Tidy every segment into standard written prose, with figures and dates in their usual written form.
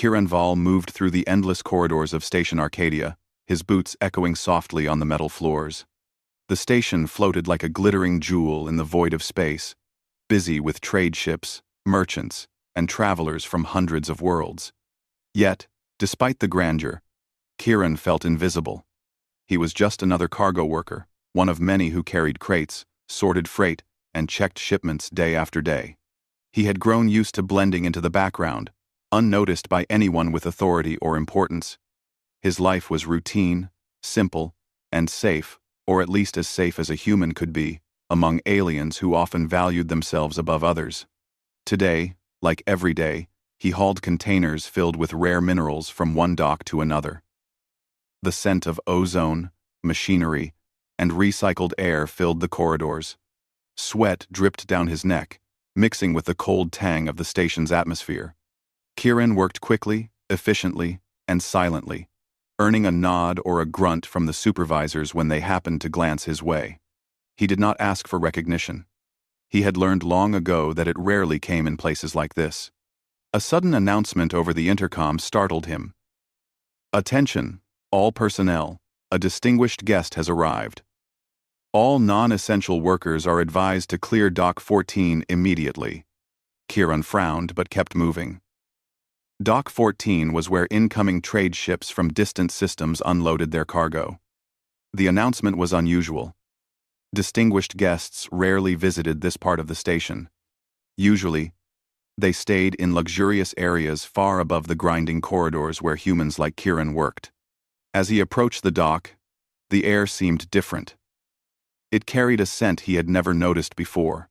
Kiranval moved through the endless corridors of Station Arcadia, his boots echoing softly on the metal floors. The station floated like a glittering jewel in the void of space, busy with trade ships, merchants, and travelers from hundreds of worlds. Yet, despite the grandeur, Kiran felt invisible. He was just another cargo worker, one of many who carried crates, sorted freight, and checked shipments day after day. He had grown used to blending into the background, unnoticed by anyone with authority or importance. His life was routine, simple, and safe, or at least as safe as a human could be, among aliens who often valued themselves above others. Today, like every day, he hauled containers filled with rare minerals from one dock to another. The scent of ozone, machinery, and recycled air filled the corridors. Sweat dripped down his neck, mixing with the cold tang of the station's atmosphere. Kiran worked quickly, efficiently, and silently, earning a nod or a grunt from the supervisors when they happened to glance his way. He did not ask for recognition. He had learned long ago that it rarely came in places like this. A sudden announcement over the intercom startled him. "Attention, all personnel, a distinguished guest has arrived. All non-essential workers are advised to clear Dock 14 immediately." Kiran frowned but kept moving. Dock 14 was where incoming trade ships from distant systems unloaded their cargo. The announcement was unusual. Distinguished guests rarely visited this part of the station. Usually, they stayed in luxurious areas far above the grinding corridors where humans like Kiran worked. As he approached the dock, the air seemed different. It carried a scent he had never noticed before.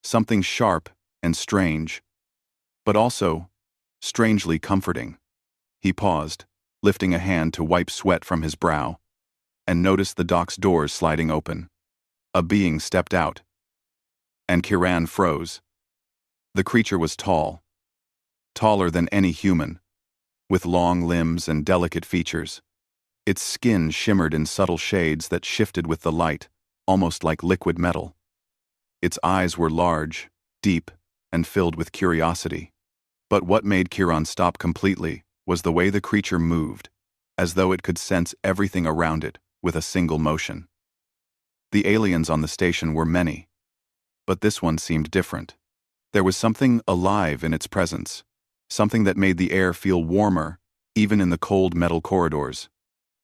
Something sharp and strange, but also strangely comforting. He paused, lifting a hand to wipe sweat from his brow, and noticed the dock's doors sliding open. A being stepped out, and Kiran froze. The creature was tall, taller than any human, with long limbs and delicate features. Its skin shimmered in subtle shades that shifted with the light, almost like liquid metal. Its eyes were large, deep, and filled with curiosity. But what made Kiran stop completely was the way the creature moved, as though it could sense everything around it with a single motion. The aliens on the station were many, but this one seemed different. There was something alive in its presence, something that made the air feel warmer, even in the cold metal corridors.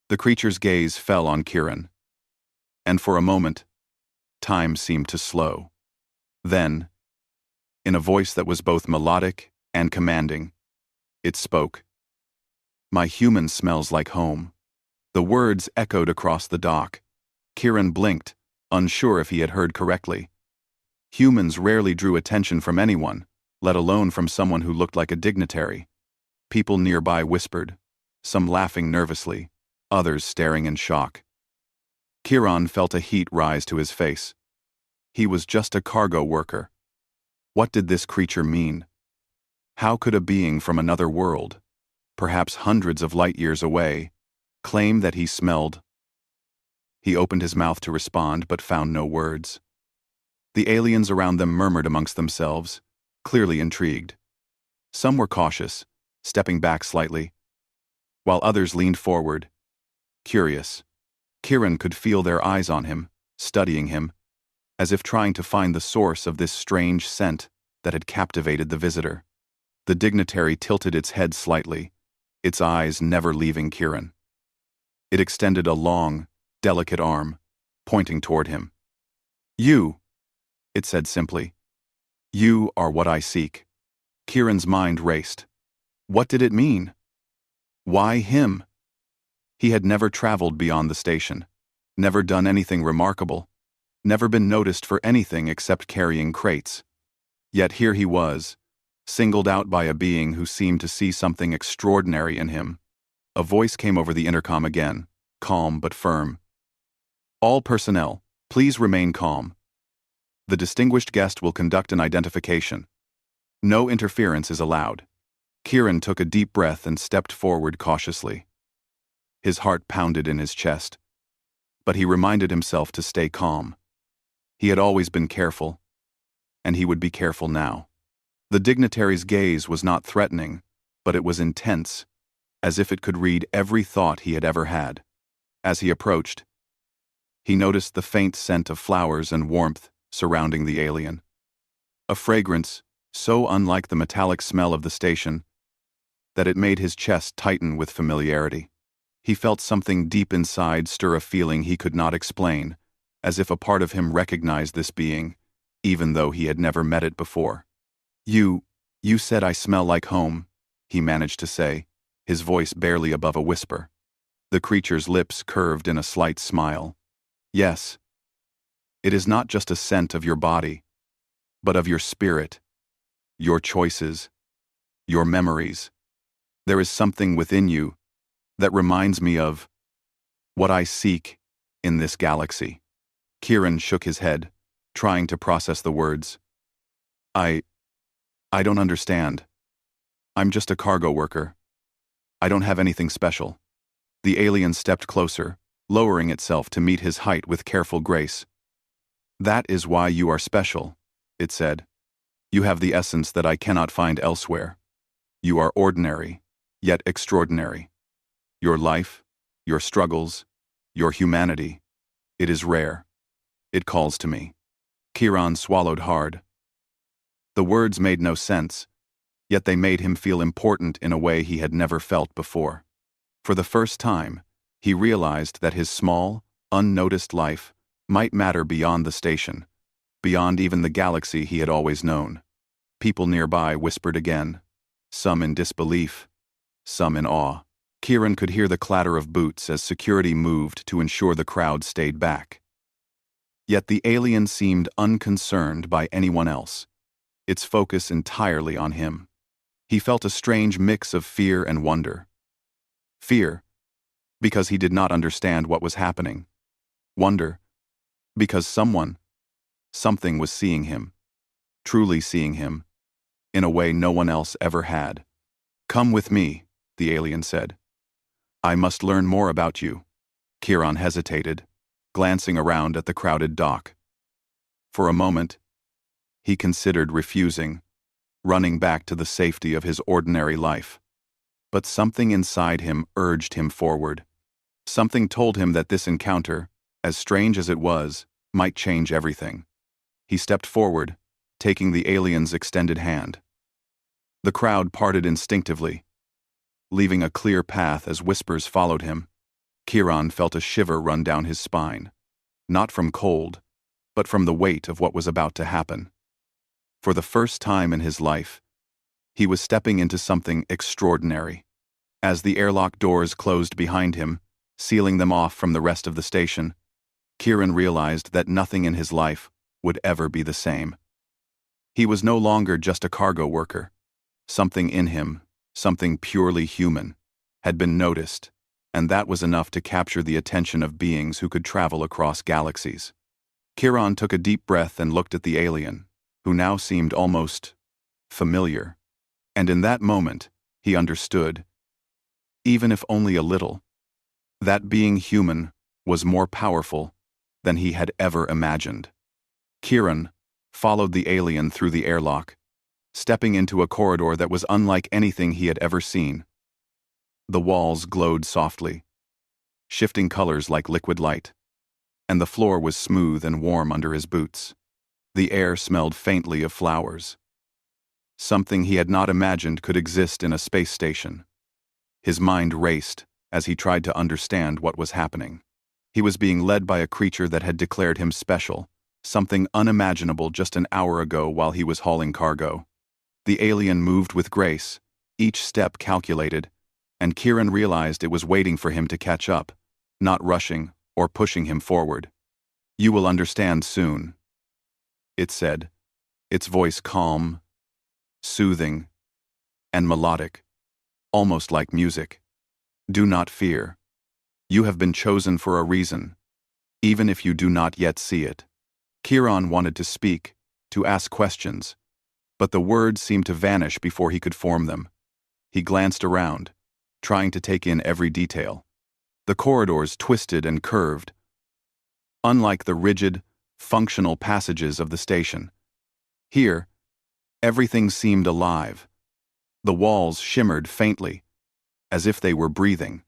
The creature's gaze fell on Kiran, and for a moment, time seemed to slow. Then, in a voice that was both melodic and commanding, it spoke. "My human smells like home." The words echoed across the dock. Kiran blinked, unsure if he had heard correctly. Humans rarely drew attention from anyone, let alone from someone who looked like a dignitary. People nearby whispered, some laughing nervously, others staring in shock. Kiran felt a heat rise to his face. He was just a cargo worker. What did this creature mean? How could a being from another world, perhaps hundreds of light years away, claim that he smelled? He opened his mouth to respond but found no words. The aliens around them murmured amongst themselves, clearly intrigued. Some were cautious, stepping back slightly, while others leaned forward, curious. Kiran could feel their eyes on him, studying him, as if trying to find the source of this strange scent that had captivated the visitor. The dignitary tilted its head slightly, its eyes never leaving Kiran. It extended a long, delicate arm, pointing toward him. "You," it said simply. "You are what I seek." Kiran's mind raced. What did it mean? Why him? He had never traveled beyond the station, never done anything remarkable, never been noticed for anything except carrying crates. Yet here he was, singled out by a being who seemed to see something extraordinary in him. A voice came over the intercom again, calm but firm. "All personnel, please remain calm. The distinguished guest will conduct an identification. No interference is allowed." Kiran took a deep breath and stepped forward cautiously. His heart pounded in his chest, but he reminded himself to stay calm. He had always been careful, and he would be careful now. The dignitary's gaze was not threatening, but it was intense, as if it could read every thought he had ever had. As he approached, he noticed the faint scent of flowers and warmth surrounding the alien. A fragrance so unlike the metallic smell of the station that it made his chest tighten with familiarity. He felt something deep inside stir a feeling he could not explain, as if a part of him recognized this being, even though he had never met it before. You said I smell like home," he managed to say, his voice barely above a whisper. The creature's lips curved in a slight smile. "Yes. It is not just a scent of your body, but of your spirit, your choices, your memories. There is something within you that reminds me of what I seek in this galaxy." Kieran shook his head, trying to process the words. I don't understand. I'm just a cargo worker. I don't have anything special." The alien stepped closer, lowering itself to meet his height with careful grace. "That is why you are special," it said. "You have the essence that I cannot find elsewhere. You are ordinary, yet extraordinary. Your life, your struggles, your humanity, it is rare. It calls to me." Kieran swallowed hard. The words made no sense, yet they made him feel important in a way he had never felt before. For the first time, he realized that his small, unnoticed life might matter beyond the station, beyond even the galaxy he had always known. People nearby whispered again, some in disbelief, some in awe. Kieran could hear the clatter of boots as security moved to ensure the crowd stayed back. Yet the alien seemed unconcerned by anyone else, its focus entirely on him. He felt a strange mix of fear and wonder. Fear, because he did not understand what was happening. Wonder, because something was seeing him, truly seeing him, in a way no one else ever had. "Come with me," the alien said. "I must learn more about you." Kieran hesitated, glancing around at the crowded dock. For a moment, he considered refusing, running back to the safety of his ordinary life. But something inside him urged him forward. Something told him that this encounter, as strange as it was, might change everything. He stepped forward, taking the alien's extended hand. The crowd parted instinctively, leaving a clear path as whispers followed him. Kieran felt a shiver run down his spine, not from cold, but from the weight of what was about to happen. For the first time in his life, he was stepping into something extraordinary. As the airlock doors closed behind him, sealing them off from the rest of the station, Kieran realized that nothing in his life would ever be the same. He was no longer just a cargo worker. Something in him, something purely human, had been noticed, and that was enough to capture the attention of beings who could travel across galaxies. Kieran took a deep breath and looked at the alien, who now seemed almost familiar. And in that moment, he understood, even if only a little, that being human was more powerful than he had ever imagined. Kieran followed the alien through the airlock, stepping into a corridor that was unlike anything he had ever seen. The walls glowed softly, shifting colors like liquid light, and the floor was smooth and warm under his boots. The air smelled faintly of flowers, something he had not imagined could exist in a space station. His mind raced as he tried to understand what was happening. He was being led by a creature that had declared him special, something unimaginable just an hour ago while he was hauling cargo. The alien moved with grace, each step calculated, and Kieran realized it was waiting for him to catch up, not rushing or pushing him forward. "You will understand soon," it said, its voice calm, soothing, and melodic, almost like music. "Do not fear. You have been chosen for a reason, even if you do not yet see it." Kieran wanted to speak, to ask questions, but the words seemed to vanish before he could form them. He glanced around, trying to take in every detail. The corridors twisted and curved, unlike the rigid, functional passages of the station. Here, everything seemed alive, The walls shimmered faintly, as if they were breathing.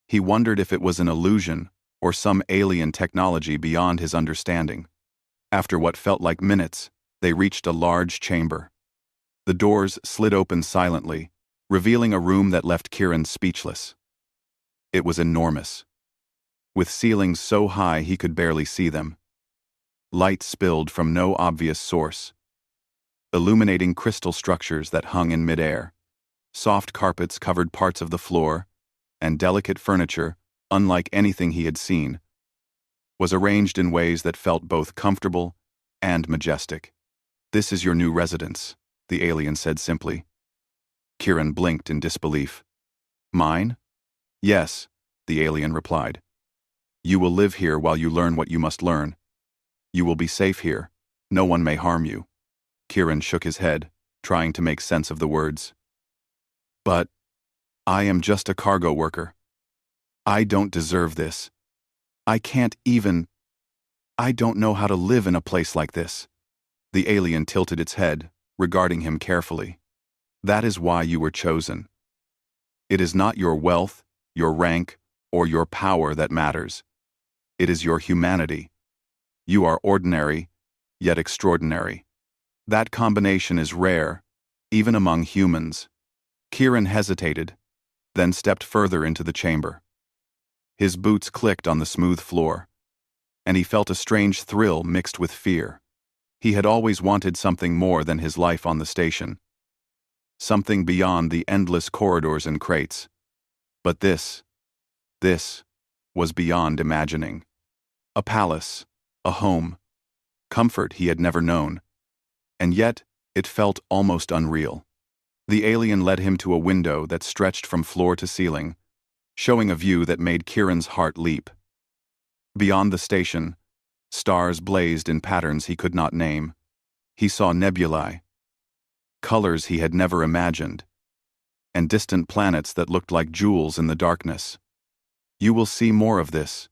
He wondered if it was an illusion or some alien technology beyond his understanding. After what felt like minutes, they reached a large chamber. The doors slid open silently, revealing a room that left Kieran speechless. It was enormous, with ceilings so high he could barely see them. Light spilled from no obvious source, illuminating crystal structures that hung in midair. Soft carpets covered parts of the floor, and delicate furniture, unlike anything he had seen, was arranged in ways that felt both comfortable and majestic. "This is your new residence," the alien said simply. Kieran blinked in disbelief. "Mine?" "Yes," the alien replied. "You will live here while you learn what you must learn. You will be safe here. No one may harm you." Kieran shook his head, trying to make sense of the words. "But I am just a cargo worker. I don't deserve this. I don't know how to live in a place like this." The alien tilted its head, regarding him carefully. "That is why you were chosen. It is not your wealth, your rank, or your power that matters. It is your humanity. You are ordinary, yet extraordinary. That combination is rare, even among humans." Kieran hesitated, then stepped further into the chamber. His boots clicked on the smooth floor, and he felt a strange thrill mixed with fear. He had always wanted something more than his life on the station, something beyond the endless corridors and crates. But this was beyond imagining. A palace, a home, comfort he had never known, and yet it felt almost unreal. The alien led him to a window that stretched from floor to ceiling, showing a view that made Kieran's heart leap. Beyond the station, stars blazed in patterns he could not name. He saw nebulae, colors he had never imagined, and distant planets that looked like jewels in the darkness. "You will see more of this,"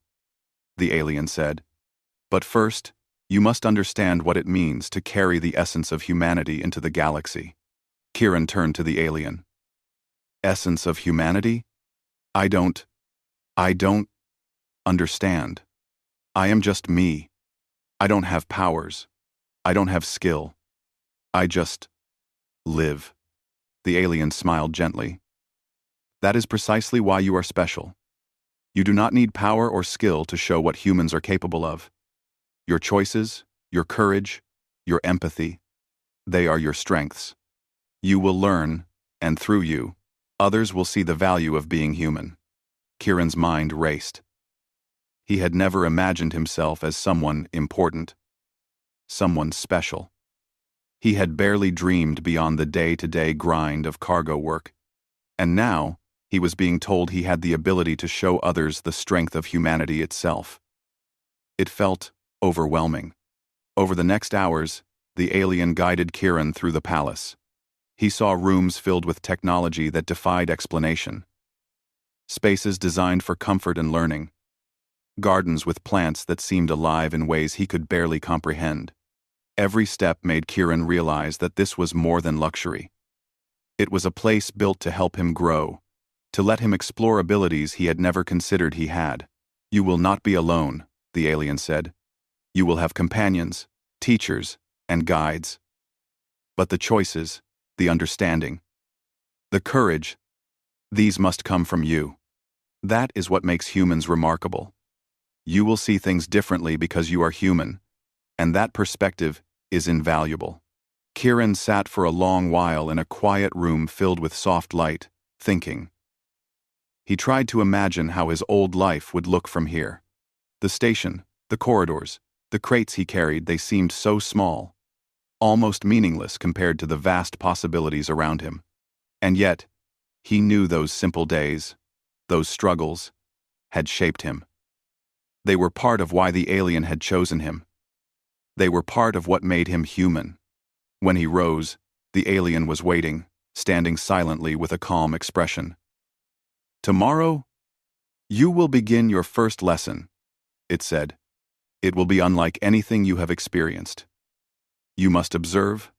the alien said. "But first, you must understand what it means to carry the essence of humanity into the galaxy." Kieran turned to the alien. "Essence of humanity? I don't understand. I am just me. I don't have powers. I don't have skill. I just live." The alien smiled gently. "That is precisely why you are special. You do not need power or skill to show what humans are capable of. Your choices, your courage, your empathy, they are your strengths. You will learn, and through you, others will see the value of being human." Kieran's mind raced. He had never imagined himself as someone important, someone special. He had barely dreamed beyond the day-to-day grind of cargo work. And now, he was being told he had the ability to show others the strength of humanity itself. It felt overwhelming. Over the next hours, the alien guided Kieran through the palace. He saw rooms filled with technology that defied explanation. Spaces designed for comfort and learning. Gardens with plants that seemed alive in ways he could barely comprehend. Every step made Kieran realize that this was more than luxury. It was a place built to help him grow, to let him explore abilities he had never considered he had. "You will not be alone," the alien said. "You will have companions, teachers, and guides. But the choices, the understanding, the courage, these must come from you. That is what makes humans remarkable. You will see things differently because you are human, and that perspective is invaluable." Kieran sat for a long while in a quiet room filled with soft light, thinking. He tried to imagine how his old life would look from here. The station, the corridors, the crates he carried, they seemed so small, almost meaningless compared to the vast possibilities around him. And yet, he knew those simple days, those struggles, had shaped him. They were part of why the alien had chosen him. They were part of what made him human. When he rose, the alien was waiting, standing silently with a calm expression. "Tomorrow, you will begin your first lesson," it said. "It will be unlike anything you have experienced. You must observe,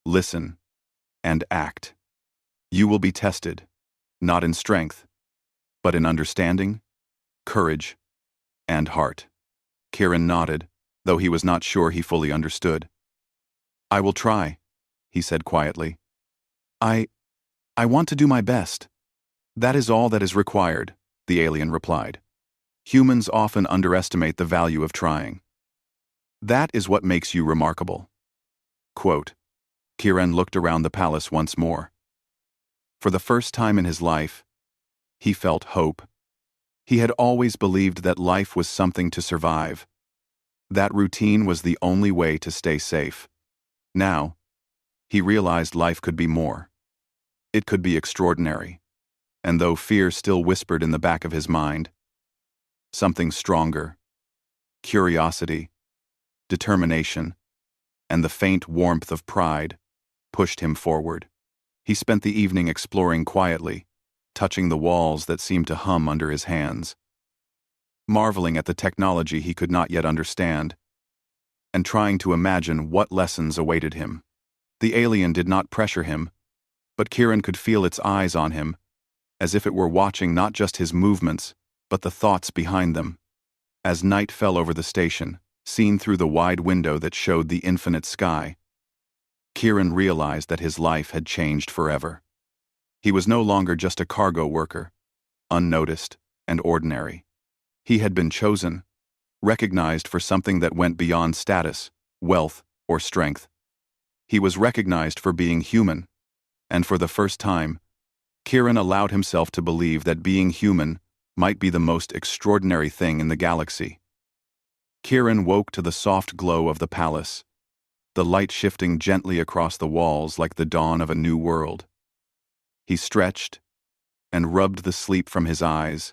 listen, and act. You will be tested, not in strength, but in understanding, courage, and heart. Kieran nodded, though he was not sure he fully understood. I will try, he said quietly. I want to do my best. That is all that is required, the alien replied. Humans often underestimate the value of trying. That is what makes you remarkable. Quote. Kieran looked around the palace once more. For the first time in his life, he felt hope. He had always believed that life was something to survive. That routine was the only way to stay safe. Now, he realized life could be more. It could be extraordinary. And though fear still whispered in the back of his mind, something stronger, curiosity, determination, and the faint warmth of pride pushed him forward. He spent the evening exploring quietly, touching the walls that seemed to hum under his hands, marveling at the technology he could not yet understand, and trying to imagine what lessons awaited him. The alien did not pressure him, but Kieran could feel its eyes on him, as if it were watching not just his movements, but the thoughts behind them. As night fell over the station, seen through the wide window that showed the infinite sky, Kieran realized that his life had changed forever. He was no longer just a cargo worker, unnoticed and ordinary. He had been chosen, recognized for something that went beyond status, wealth, or strength. He was recognized for being human, and for the first time, Kieran allowed himself to believe that being human might be the most extraordinary thing in the galaxy. Kieran woke to the soft glow of the palace, the light shifting gently across the walls like the dawn of a new world. He stretched and rubbed the sleep from his eyes,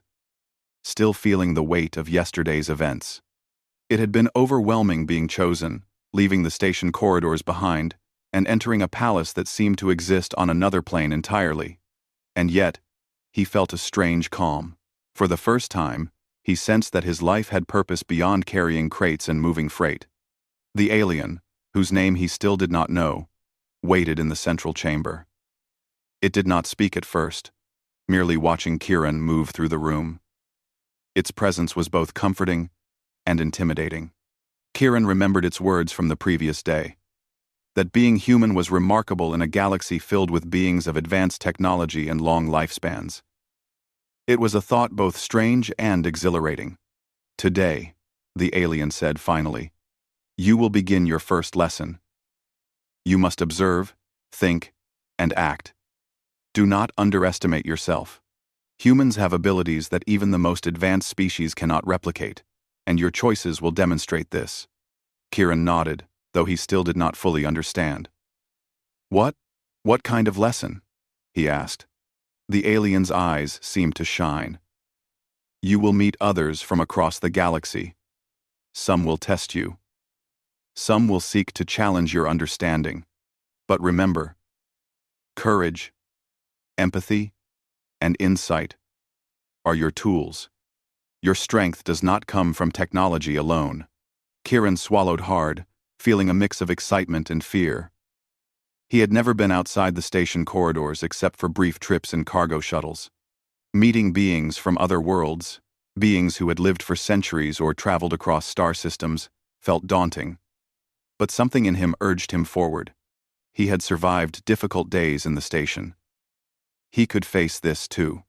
still feeling the weight of yesterday's events. It had been overwhelming being chosen, leaving the station corridors behind, and entering a palace that seemed to exist on another plane entirely. And yet, he felt a strange calm. For the first time, he sensed that his life had purpose beyond carrying crates and moving freight. The alien, whose name he still did not know, waited in the central chamber. It did not speak at first, merely watching Kieran move through the room. Its presence was both comforting and intimidating. Kieran remembered its words from the previous day, that being human was remarkable in a galaxy filled with beings of advanced technology and long lifespans. It was a thought both strange and exhilarating. Today, the alien said finally, you will begin your first lesson. You must observe, think, and act. Do not underestimate yourself. Humans have abilities that even the most advanced species cannot replicate, and your choices will demonstrate this. Kieran nodded, though he still did not fully understand. What kind of lesson? He asked. The alien's eyes seemed to shine. You will meet others from across the galaxy. Some will test you. Some will seek to challenge your understanding. But remember, courage, empathy, and insight are your tools. Your strength does not come from technology alone. Kieran swallowed hard, feeling a mix of excitement and fear. He had never been outside the station corridors except for brief trips in cargo shuttles. Meeting beings from other worlds, beings who had lived for centuries or traveled across star systems, felt daunting. But something in him urged him forward. He had survived difficult days in the station. He could face this too.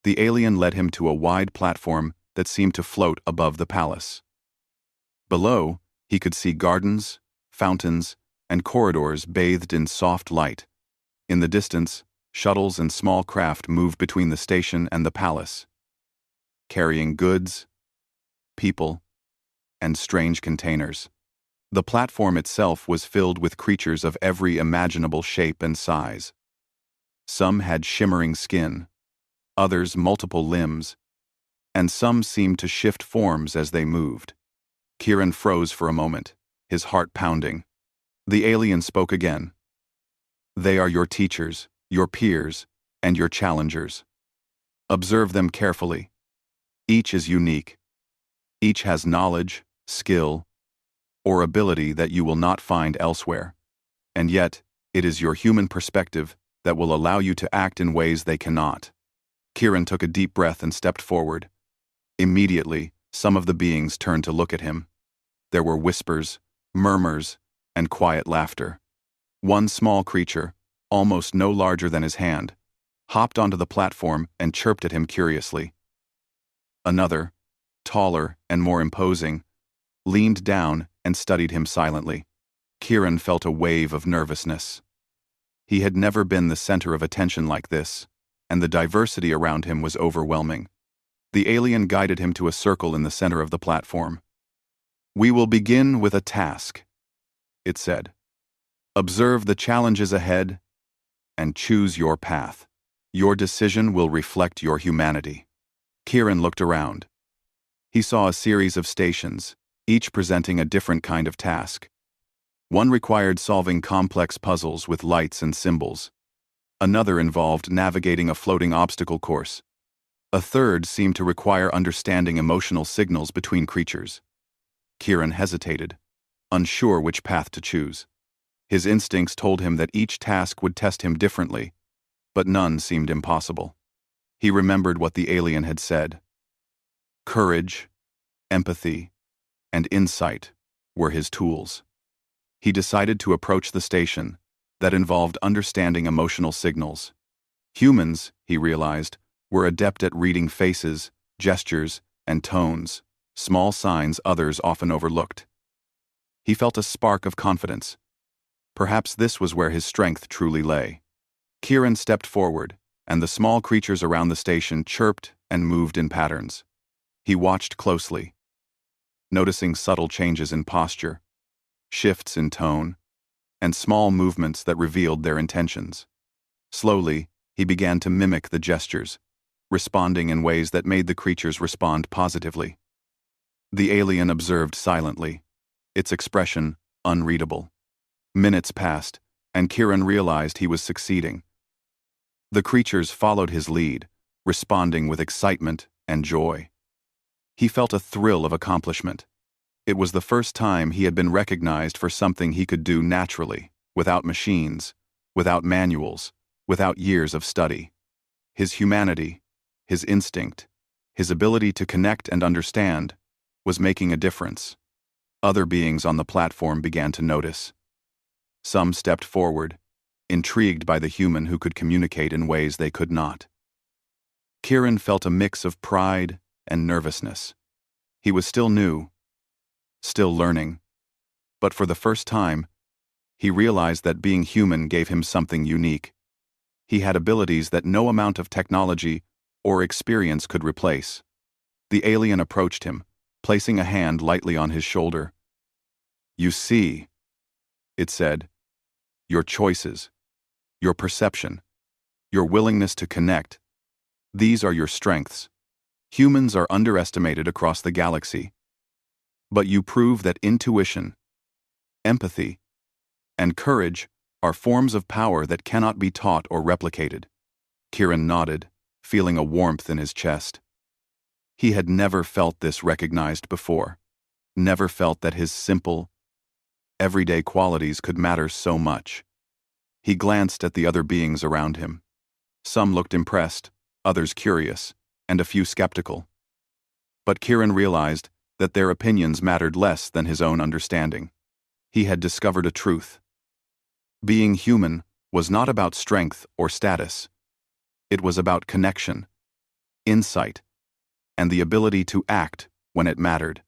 The alien led him to a wide platform that seemed to float above the palace. Below, he could see gardens, fountains, and corridors bathed in soft light. In the distance, shuttles and small craft moved between the station and the palace, carrying goods, people, and strange containers. The platform itself was filled with creatures of every imaginable shape and size. Some had shimmering skin, others multiple limbs, and some seemed to shift forms as they moved. Kieran froze for a moment, his heart pounding. The alien spoke again. They are your teachers, your peers, and your challengers. Observe them carefully. Each is unique. Each has knowledge, skill, or ability that you will not find elsewhere. And yet, it is your human perspective that will allow you to act in ways they cannot. Kieran took a deep breath and stepped forward. Immediately, some of the beings turned to look at him. There were whispers, murmurs, and quiet laughter. One small creature, almost no larger than his hand, hopped onto the platform and chirped at him curiously. Another, taller and more imposing, leaned down and studied him silently. Kieran felt a wave of nervousness. He had never been the center of attention like this, and the diversity around him was overwhelming. The alien guided him to a circle in the center of the platform. "We will begin with a task," it said. "Observe the challenges ahead and choose your path. Your decision will reflect your humanity." Kieran looked around. He saw a series of stations, each presenting a different kind of task. One required solving complex puzzles with lights and symbols. Another involved navigating a floating obstacle course. A third seemed to require understanding emotional signals between creatures. Kieran hesitated, unsure which path to choose. His instincts told him that each task would test him differently, but none seemed impossible. He remembered what the alien had said. Courage, empathy, and insight were his tools. He decided to approach the station that involved understanding emotional signals. Humans, he realized, were adept at reading faces, gestures, and tones, small signs others often overlooked. He felt a spark of confidence. Perhaps this was where his strength truly lay. Kieran stepped forward, and the small creatures around the station chirped and moved in patterns. He watched closely, noticing subtle changes in posture, shifts in tone, and small movements that revealed their intentions. Slowly, he began to mimic the gestures, responding in ways that made the creatures respond positively. The alien observed silently, its expression unreadable. Minutes passed, and Kieran realized he was succeeding. The creatures followed his lead, responding with excitement and joy. He felt a thrill of accomplishment. It was the first time he had been recognized for something he could do naturally, without machines, without manuals, without years of study. His humanity, his instinct, his ability to connect and understand, was making a difference. Other beings on the platform began to notice. Some stepped forward, intrigued by the human who could communicate in ways they could not. Kieran felt a mix of pride and nervousness. He was still new, still learning, but for the first time, he realized that being human gave him something unique. He had abilities that no amount of technology or experience could replace. The alien approached him, placing a hand lightly on his shoulder. "You see," it said, "your choices, your perception, your willingness to connect, these are your strengths. Humans are underestimated across the galaxy. But you prove that intuition, empathy, and courage are forms of power that cannot be taught or replicated." Kieran nodded, feeling a warmth in his chest. He had never felt this recognized before, never felt that his simple, everyday qualities could matter so much. He glanced at the other beings around him. Some looked impressed, others curious, and a few skeptical. But Kieran realized that their opinions mattered less than his own understanding. He had discovered a truth. Being human was not about strength or status. It was about connection, insight, and the ability to act when it mattered.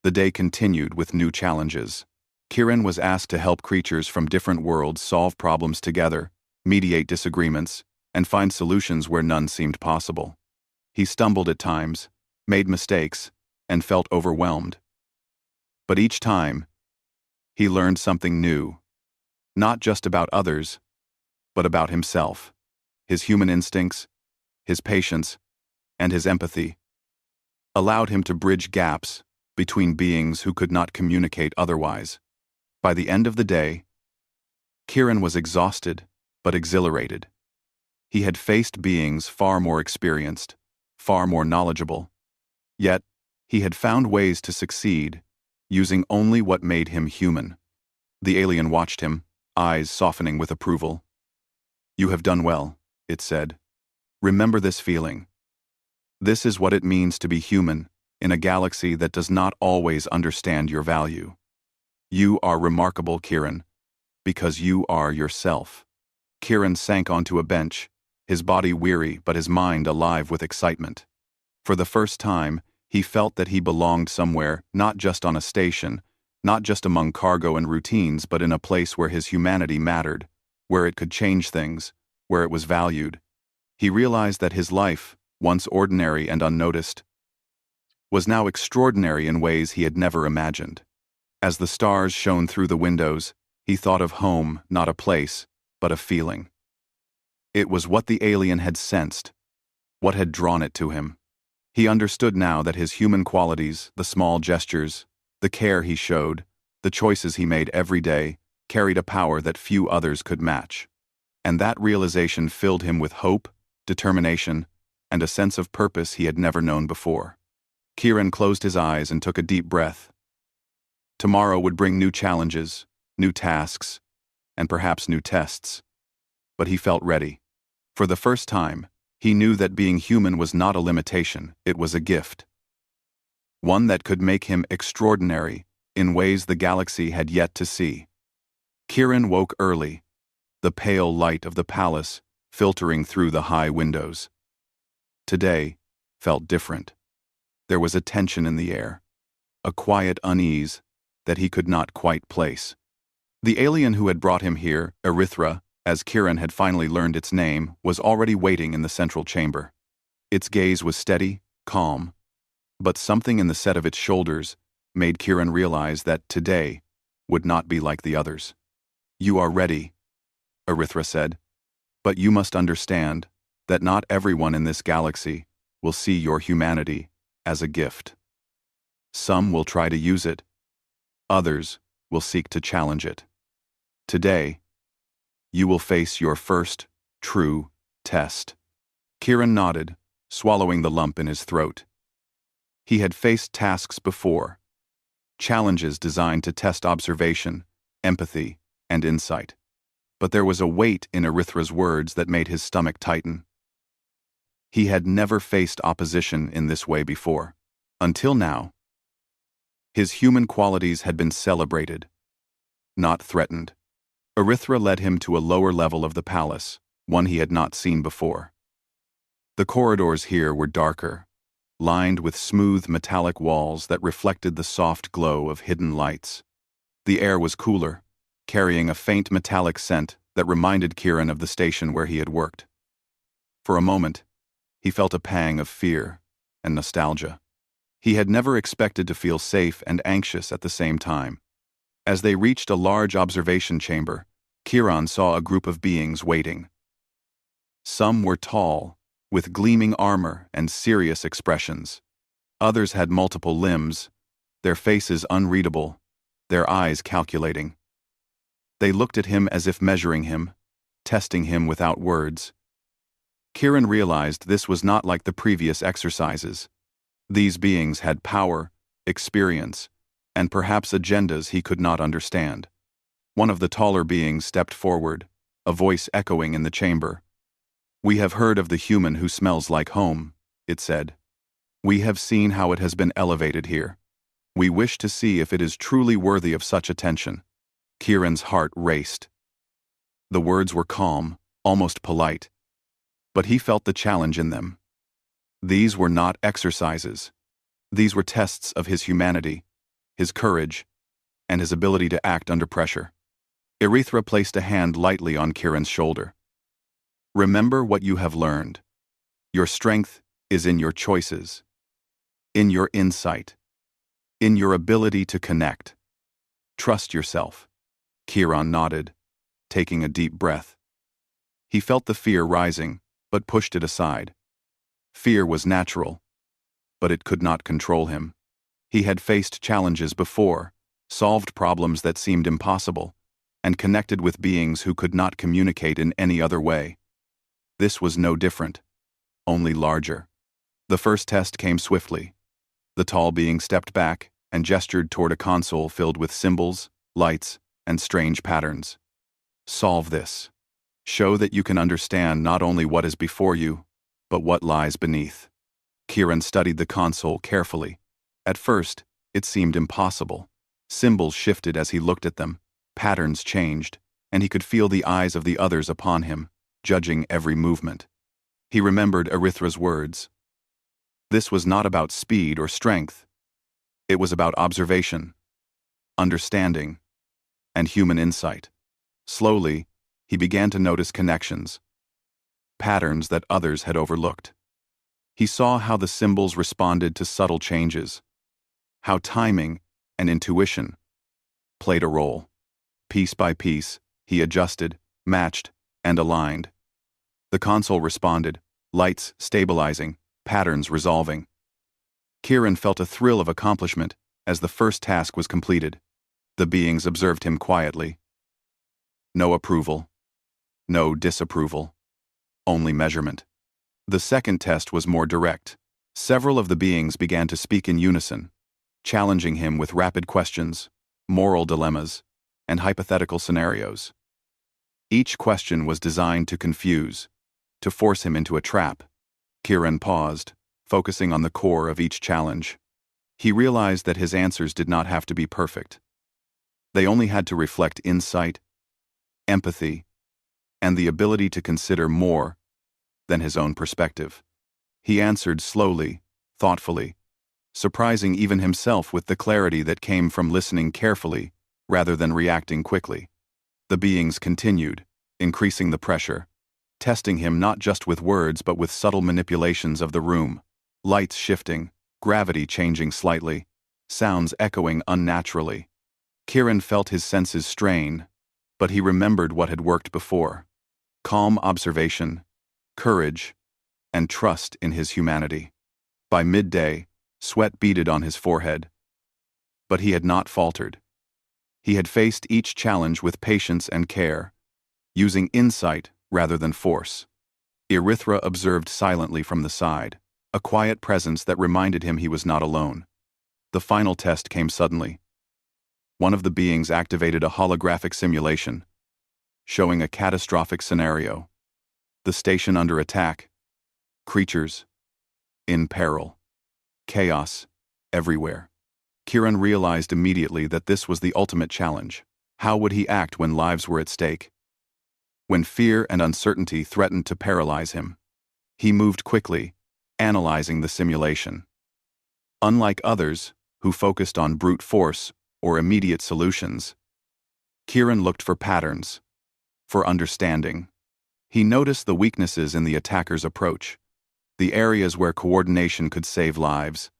The day continued with new challenges. Kieran was asked to help creatures from different worlds solve problems together, mediate disagreements, and find solutions where none seemed possible. He stumbled at times, made mistakes, and felt overwhelmed. But each time, he learned something new, not just about others, but about himself. His human instincts, his patience, and his empathy allowed him to bridge gaps between beings who could not communicate otherwise. By the end of the day, Kieran was exhausted but exhilarated. He had faced beings far more experienced, far more knowledgeable. Yet, he had found ways to succeed, using only what made him human. The alien watched him, eyes softening with approval. You have done well, it said. Remember this feeling. This is what it means to be human in a galaxy that does not always understand your value. You are remarkable, Kieran, because you are yourself. Kieran sank onto a bench, his body weary but his mind alive with excitement. For the first time, he felt that he belonged somewhere, not just on a station, not just among cargo and routines, but in a place where his humanity mattered, where it could change things, where it was valued. He realized that his life, once ordinary and unnoticed, was now extraordinary in ways he had never imagined. As the stars shone through the windows, he thought of home, not a place, but a feeling. It was what the alien had sensed, what had drawn it to him. He understood now that his human qualities, the small gestures, the care he showed, the choices he made every day, carried a power that few others could match. And that realization filled him with hope, determination, and a sense of purpose he had never known before. Kieran closed his eyes and took a deep breath. Tomorrow would bring new challenges, new tasks, and perhaps new tests. But he felt ready. For the first time, he knew that being human was not a limitation, it was a gift. One that could make him extraordinary in ways the galaxy had yet to see. Kieran woke early, the pale light of the palace filtering through the high windows. Today felt different. There was a tension in the air, a quiet unease that he could not quite place. The alien who had brought him here, Erythra, as Kieran had finally learned its name, was already waiting in the central chamber. Its gaze was steady, calm, but something in the set of its shoulders made Kieran realize that today would not be like the others. You are ready, Erythra said, but you must understand that not everyone in this galaxy will see your humanity as a gift. Some will try to use it, others will seek to challenge it. Today, you will face your first, true, test. Kieran nodded, swallowing the lump in his throat. He had faced tasks before, challenges designed to test observation, empathy, and insight. But there was a weight in Erythra's words that made his stomach tighten. He had never faced opposition in this way before. Until now, his human qualities had been celebrated, not threatened. Erythra led him to a lower level of the palace, one he had not seen before. The corridors here were darker, lined with smooth metallic walls that reflected the soft glow of hidden lights. The air was cooler, carrying a faint metallic scent that reminded Kieran of the station where he had worked. For a moment, he felt a pang of fear and nostalgia. He had never expected to feel safe and anxious at the same time. As they reached a large observation chamber, Kieran saw a group of beings waiting. Some were tall, with gleaming armor and serious expressions. Others had multiple limbs, their faces unreadable, their eyes calculating. They looked at him as if measuring him, testing him without words. Kieran realized this was not like the previous exercises. These beings had power, experience, and perhaps agendas he could not understand. One of the taller beings stepped forward, a voice echoing in the chamber. "We have heard of the human who smells like home," it said. "We have seen how it has been elevated here. We wish to see if it is truly worthy of such attention." Kieran's heart raced. The words were calm, almost polite, but he felt the challenge in them. These were not exercises. These were tests of his humanity, his courage, and his ability to act under pressure. Erythra placed a hand lightly on Kieran's shoulder. "Remember what you have learned. Your strength is in your choices, in your insight, in your ability to connect. Trust yourself." Kieran nodded, taking a deep breath. He felt the fear rising, but pushed it aside. Fear was natural, but it could not control him. He had faced challenges before, solved problems that seemed impossible, and connected with beings who could not communicate in any other way. This was no different, only larger. The first test came swiftly. The tall being stepped back and gestured toward a console filled with symbols, lights, and strange patterns. "Solve this," Show that you can understand not only what is before you, but what lies beneath. Kieran studied the console carefully. At first, it seemed impossible. Symbols shifted as he looked at them, patterns changed, and he could feel the eyes of the others upon him, judging every movement. He remembered Erithra's words. This was not about speed or strength. It was about observation, understanding, and human insight. Slowly, he began to notice connections, patterns that others had overlooked. He saw how the symbols responded to subtle changes, how timing and intuition played a role. Piece by piece, he adjusted, matched, and aligned. The console responded, lights stabilizing, patterns resolving. Kieran felt a thrill of accomplishment as the first task was completed. The beings observed him quietly. No approval, no disapproval, only measurement. The second test was more direct. Several of the beings began to speak in unison, challenging him with rapid questions, moral dilemmas, and hypothetical scenarios. Each question was designed to confuse, to force him into a trap. Kieran paused, focusing on the core of each challenge. He realized that his answers did not have to be perfect. They only had to reflect insight, empathy, and the ability to consider more than his own perspective. He answered slowly, thoughtfully, surprising even himself with the clarity that came from listening carefully rather than reacting quickly. The beings continued, increasing the pressure, testing him not just with words but with subtle manipulations of the room, lights shifting, gravity changing slightly, sounds echoing unnaturally. Kieran felt his senses strain, but he remembered what had worked before: calm observation, courage, and trust in his humanity. By midday, sweat beaded on his forehead. But he had not faltered. He had faced each challenge with patience and care, using insight rather than force. Erithra observed silently from the side, a quiet presence that reminded him he was not alone. The final test came suddenly. One of the beings activated a holographic simulation, showing a catastrophic scenario. The station under attack, creatures in peril, chaos everywhere. Kieran realized immediately that this was the ultimate challenge. How would he act when lives were at stake? When fear and uncertainty threatened to paralyze him? He moved quickly, analyzing the simulation. Unlike others, who focused on brute force or immediate solutions, Kieran looked for patterns, for understanding. He noticed the weaknesses in the attacker's approach, the areas where coordination could save lives,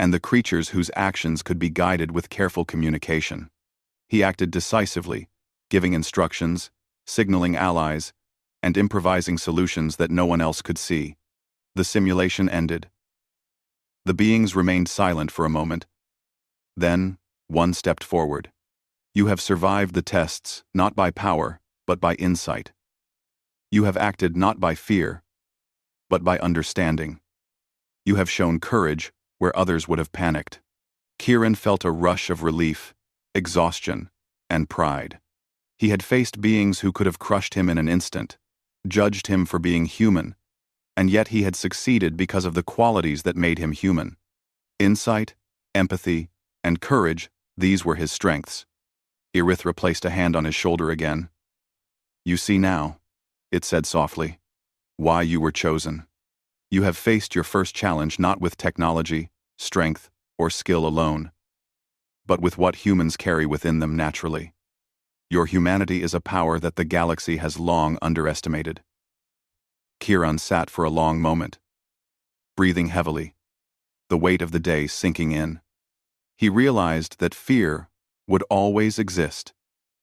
and the creatures whose actions could be guided with careful communication. He acted decisively, giving instructions, signaling allies, and improvising solutions that no one else could see. The simulation ended. The beings remained silent for a moment. Then, one stepped forward. You have survived the tests, not by power, but by insight. You have acted not by fear, but by understanding. You have shown courage where others would have panicked. Kieran felt a rush of relief, exhaustion, and pride. He had faced beings who could have crushed him in an instant, judged him for being human, and yet he had succeeded because of the qualities that made him human. Insight, empathy, and courage, these were his strengths. Erithra placed a hand on his shoulder again. You see now, it said softly, why you were chosen. You have faced your first challenge not with technology, strength, or skill alone, but with what humans carry within them naturally. Your humanity is a power that the galaxy has long underestimated. Kieran sat for a long moment, breathing heavily, the weight of the day sinking in. He realized that fear would always exist,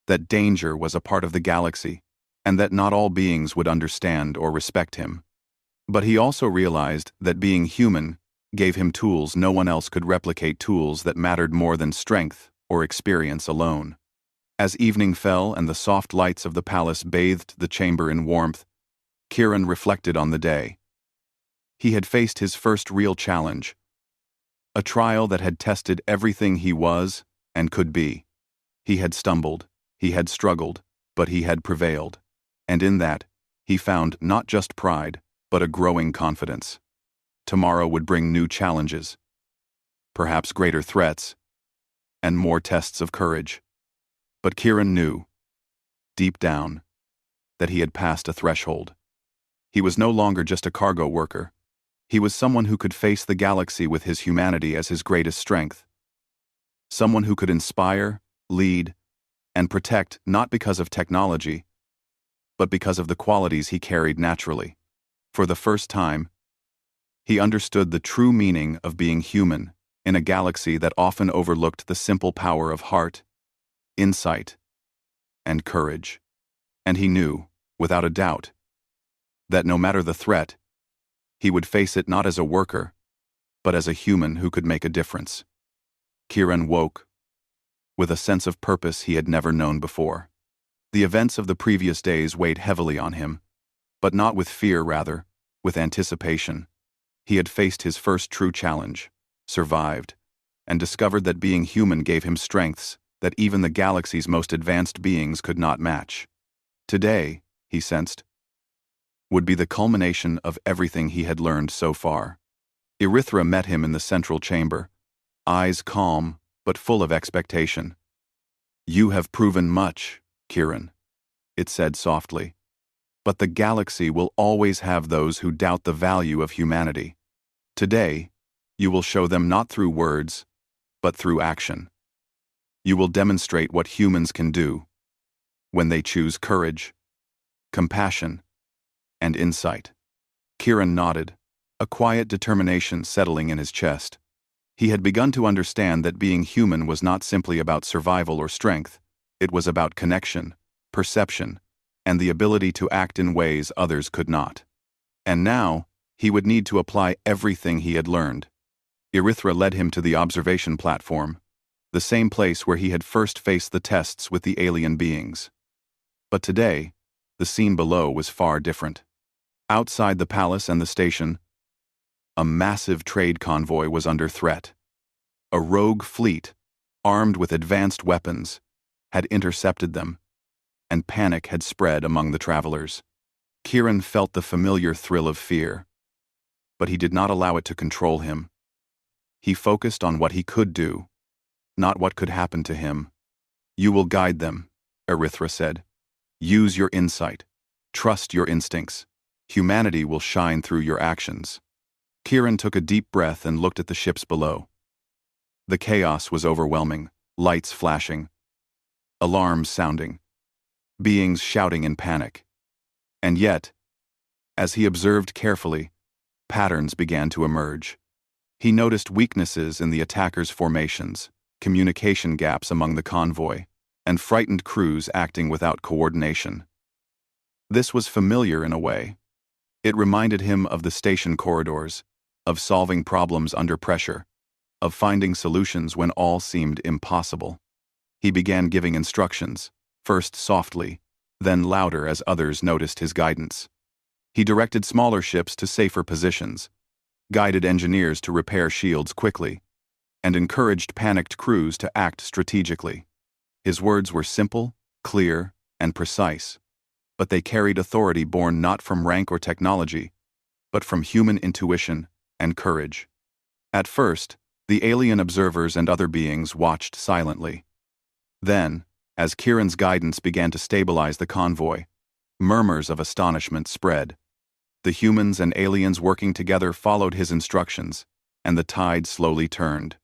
that danger was a part of the galaxy, and that not all beings would understand or respect him. But he also realized that being human gave him tools no one else could replicate, tools that mattered more than strength or experience alone. As evening fell and the soft lights of the palace bathed the chamber in warmth, Kieran reflected on the day. He had faced his first real challenge, a trial that had tested everything he was and could be. He had stumbled, he had struggled, but he had prevailed. And in that, he found not just pride, but a growing confidence. Tomorrow would bring new challenges, perhaps greater threats, and more tests of courage. But Kieran knew, deep down, that he had passed a threshold. He was no longer just a cargo worker. He was someone who could face the galaxy with his humanity as his greatest strength. Someone who could inspire, lead, and protect not because of technology, but because of the qualities he carried naturally. For the first time, he understood the true meaning of being human in a galaxy that often overlooked the simple power of heart, insight, and courage. And he knew, without a doubt, that no matter the threat, he would face it not as a worker, but as a human who could make a difference. Kieran woke with a sense of purpose he had never known before. The events of the previous days weighed heavily on him, but not with fear, rather, with anticipation. He had faced his first true challenge, survived, and discovered that being human gave him strengths that even the galaxy's most advanced beings could not match. Today, he sensed, would be the culmination of everything he had learned so far. Erythra met him in the central chamber, eyes calm but full of expectation. "You have proven much, Kieran," it said softly. "But the galaxy will always have those who doubt the value of humanity. Today, you will show them not through words, but through action. You will demonstrate what humans can do when they choose courage, compassion, and insight." Kieran nodded, a quiet determination settling in his chest. He had begun to understand that being human was not simply about survival or strength. It was about connection, perception, and the ability to act in ways others could not. And now, he would need to apply everything he had learned. Erythra led him to the observation platform, the same place where he had first faced the tests with the alien beings. But today, the scene below was far different. Outside the palace and the station, a massive trade convoy was under threat. A rogue fleet, armed with advanced weapons, had intercepted them, and panic had spread among the travelers. Kieran felt the familiar thrill of fear, but he did not allow it to control him. He focused on what he could do, not what could happen to him. "You will guide them," Erythra said. "Use your insight. Trust your instincts. Humanity will shine through your actions." Kieran took a deep breath and looked at the ships below. The chaos was overwhelming, lights flashing, alarms sounding, beings shouting in panic. And yet, as he observed carefully, patterns began to emerge. He noticed weaknesses in the attackers' formations, communication gaps among the convoy, and frightened crews acting without coordination. This was familiar in a way. It reminded him of the station corridors, of solving problems under pressure, of finding solutions when all seemed impossible. He began giving instructions, first softly, then louder as others noticed his guidance. He directed smaller ships to safer positions, guided engineers to repair shields quickly, and encouraged panicked crews to act strategically. His words were simple, clear, and precise, but they carried authority born not from rank or technology, but from human intuition and courage. At first, the alien observers and other beings watched silently. Then, as Kieran's guidance began to stabilize the convoy, murmurs of astonishment spread. The humans and aliens working together followed his instructions, and the tide slowly turned.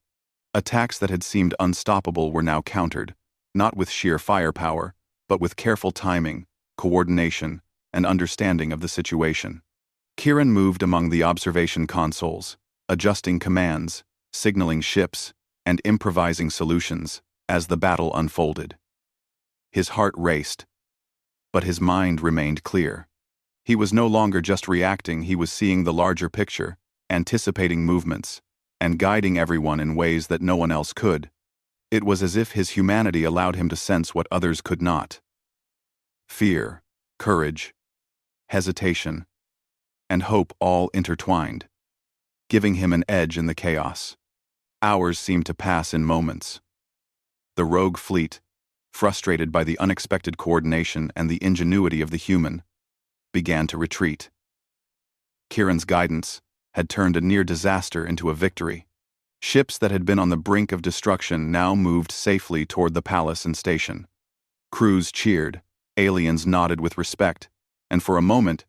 Attacks that had seemed unstoppable were now countered, not with sheer firepower, but with careful timing, coordination, and understanding of the situation. Kieran moved among the observation consoles, adjusting commands, signaling ships, and improvising solutions as the battle unfolded. His heart raced, but his mind remained clear. He was no longer just reacting, he was seeing the larger picture, anticipating movements, and guiding everyone in ways that no one else could. It was as if his humanity allowed him to sense what others could not. Fear, courage, hesitation, and hope all intertwined, giving him an edge in the chaos. Hours seemed to pass in moments. The rogue fleet, frustrated by the unexpected coordination and the ingenuity of the human, began to retreat. Kieran's guidance had turned a near disaster into a victory. Ships that had been on the brink of destruction now moved safely toward the palace and station. Crews cheered, aliens nodded with respect, and for a moment,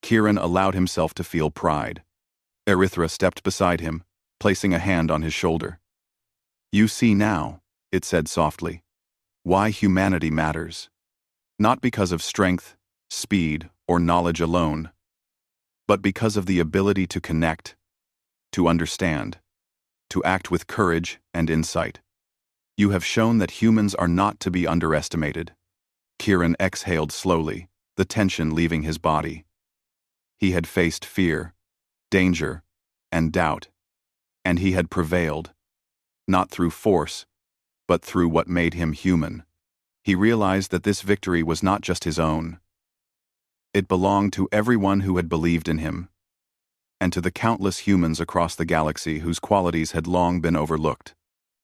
Kieran allowed himself to feel pride. Erythra stepped beside him, placing a hand on his shoulder. "You see now," it said softly, "why humanity matters. Not because of strength, speed, or knowledge alone, but because of the ability to connect, to understand, to act with courage and insight. You have shown that humans are not to be underestimated." Kieran exhaled slowly, the tension leaving his body. He had faced fear, danger, and doubt, and he had prevailed, not through force, but through what made him human. He realized that this victory was not just his own. It belonged to everyone who had believed in him, and to the countless humans across the galaxy whose qualities had long been overlooked.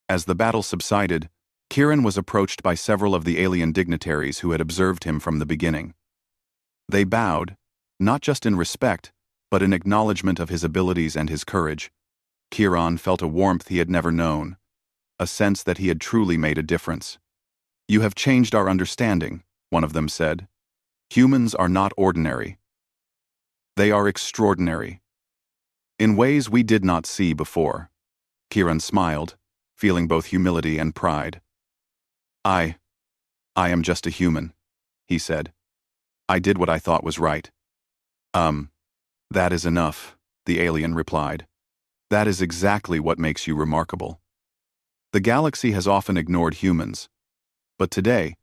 As the battle subsided, Kieran was approached by several of the alien dignitaries who had observed him from the beginning. They bowed, not just in respect, but in acknowledgement of his abilities and his courage. Kieran felt a warmth he had never known, a sense that he had truly made a difference. "You have changed our understanding," one of them said. "Humans are not ordinary. They are extraordinary, in ways we did not see before." Kieran smiled, feeling both humility and pride. I am just a human," he said. "I did what I thought was right." That is enough," the alien replied. "That is exactly what makes you remarkable. The galaxy has often ignored humans, but today,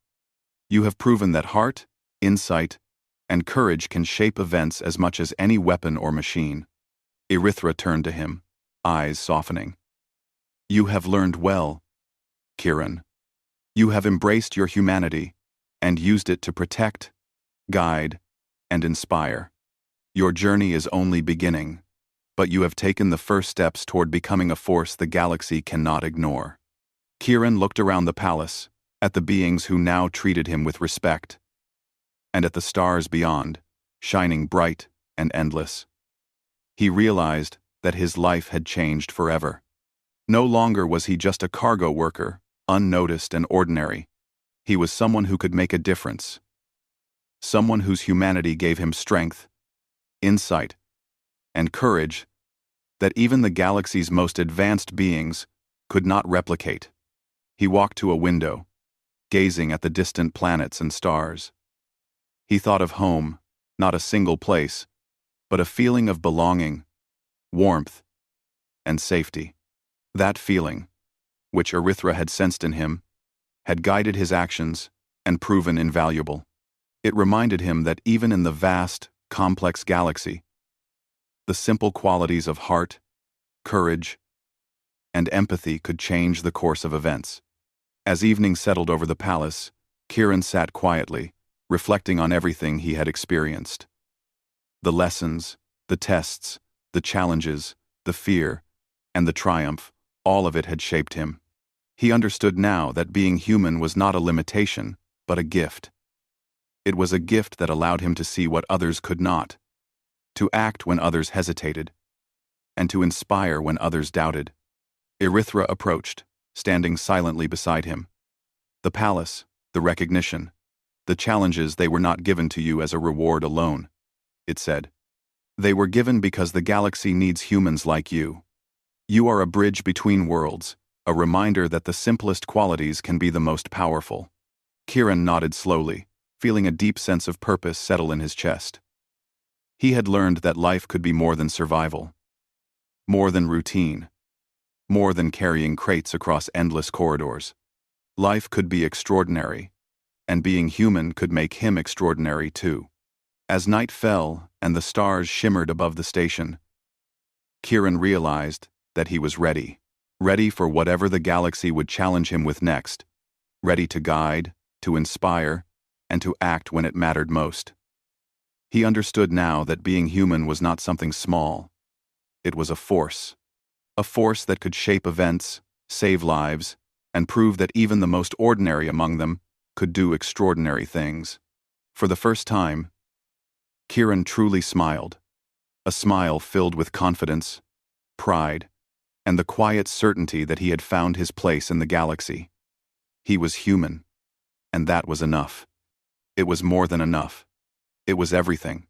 you have proven that heart, insight, and courage can shape events as much as any weapon or machine." Erythra turned to him, eyes softening. "You have learned well, Kieran. You have embraced your humanity and used it to protect, guide, and inspire. Your journey is only beginning, but you have taken the first steps toward becoming a force the galaxy cannot ignore." Kieran looked around the palace, at the beings who now treated him with respect, and at the stars beyond, shining bright and endless. He realized that his life had changed forever. No longer was he just a cargo worker, unnoticed and ordinary. He was someone who could make a difference. Someone whose humanity gave him strength, insight, and courage that even the galaxy's most advanced beings could not replicate. He walked to a window, gazing at the distant planets and stars. He thought of home, not a single place, but a feeling of belonging, warmth, and safety. That feeling, which Erythra had sensed in him, had guided his actions and proven invaluable. It reminded him that even in the vast, complex galaxy, the simple qualities of heart, courage, and empathy could change the course of events. As evening settled over the palace, Kieran sat quietly, reflecting on everything he had experienced. The lessons, the tests, the challenges, the fear, and the triumph, all of it had shaped him. He understood now that being human was not a limitation, but a gift. It was a gift that allowed him to see what others could not, to act when others hesitated, and to inspire when others doubted. Erythra approached, standing silently beside him. "The palace, the recognition, the challenges, they were not given to you as a reward alone," it said. "They were given because the galaxy needs humans like you. You are a bridge between worlds, a reminder that the simplest qualities can be the most powerful." Kieran nodded slowly, feeling a deep sense of purpose settle in his chest. He had learned that life could be more than survival, more than routine, more than carrying crates across endless corridors. Life could be extraordinary, and being human could make him extraordinary too. As night fell and the stars shimmered above the station, Kieran realized that he was ready for whatever the galaxy would challenge him with next, ready to guide, to inspire, and to act when it mattered most. He understood now that being human was not something small. It was a force that could shape events, save lives, and prove that even the most ordinary among them could do extraordinary things. For the first time, Kieran truly smiled, a smile filled with confidence, pride, and the quiet certainty that he had found his place in the galaxy. He was human, and that was enough. It was more than enough. It was everything.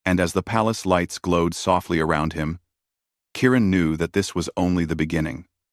And as the palace lights glowed softly around him, Kieran knew that this was only the beginning.